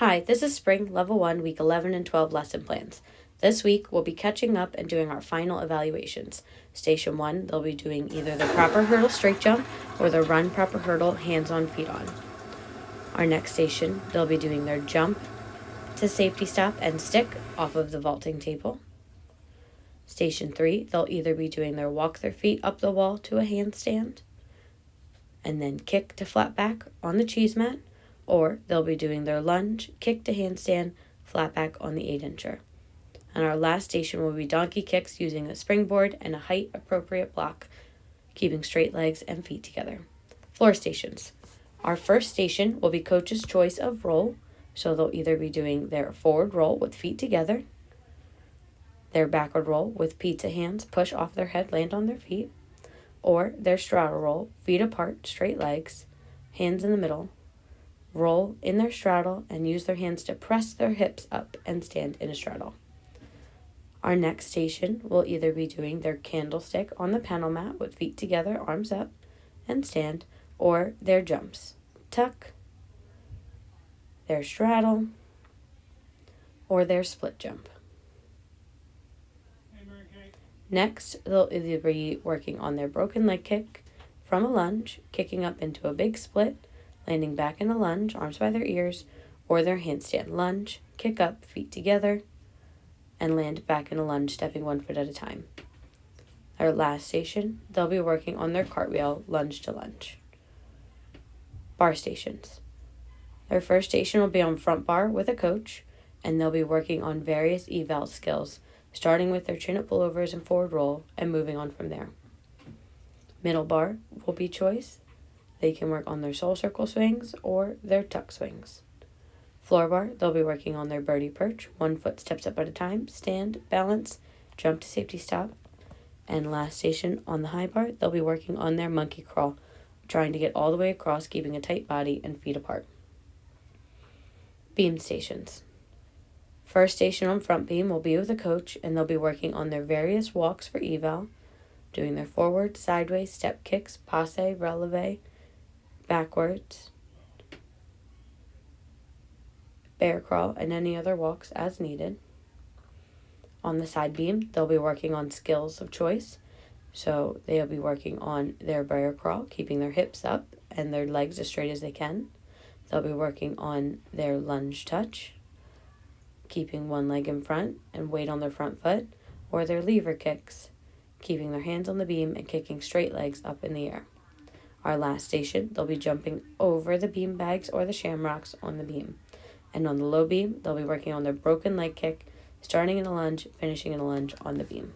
Hi, this is Spring, Level 1, Week 11 and 12 lesson plans. This week, we'll be catching up and doing our final evaluations. Station 1, they'll be doing either the proper hurdle straight jump or the run proper hurdle hands on feet on. Our next station, they'll be doing their jump to safety stop and stick off of the vaulting table. Station 3, they'll either be doing their walk their feet up the wall to a handstand and then kick to flat back on the cheese mat, or they'll be doing their lunge, kick to handstand, flat back on the 8-incher. And our last station will be donkey kicks using a springboard and a height appropriate block, keeping straight legs and feet together. Floor stations. Our first station will be coach's choice of roll, so they'll either be doing their forward roll with feet together, their backward roll with pizza hands push off their head, land on their feet, or their straddle roll, feet apart, straight legs, hands in the middle, roll in their straddle, and use their hands to press their hips up and stand in a straddle. Our next station will either be doing their candlestick on the panel mat with feet together, arms up, and stand, or their jumps, tuck, their straddle, or their split jump. Next, they'll either be working on their broken leg kick from a lunge, kicking up into a big split, landing back in a lunge, arms by their ears, or their handstand lunge, kick up, feet together, and land back in a lunge, stepping 1 foot at a time. Our last station, they'll be working on their cartwheel, lunge to lunge. Bar stations. Their first station will be on front bar with a coach, and they'll be working on various eval skills, starting with their chin-up pullovers and forward roll, and moving on from there. Middle bar will be choice. They can work on their soul circle swings or their tuck swings. Floor bar, they'll be working on their birdie perch, 1 foot steps up at a time, stand, balance, jump to safety stop. And last station on the high bar, they'll be working on their monkey crawl, trying to get all the way across, keeping a tight body and feet apart. Beam stations. First station on front beam will be with a coach, and they'll be working on their various walks for eval, doing their forward, sideways, step kicks, passe, releve, backwards, bear crawl, and any other walks as needed. On the side beam, they'll be working on skills of choice. So they'll be working on their bear crawl, keeping their hips up and their legs as straight as they can. They'll be working on their lunge touch, keeping one leg in front and weight on their front foot, or their lever kicks, keeping their hands on the beam and kicking straight legs up in the air. Our last station, they'll be jumping over the beam bags or the shamrocks on the beam. And on the low beam, they'll be working on their broken leg kick, starting in a lunge, finishing in a lunge on the beam.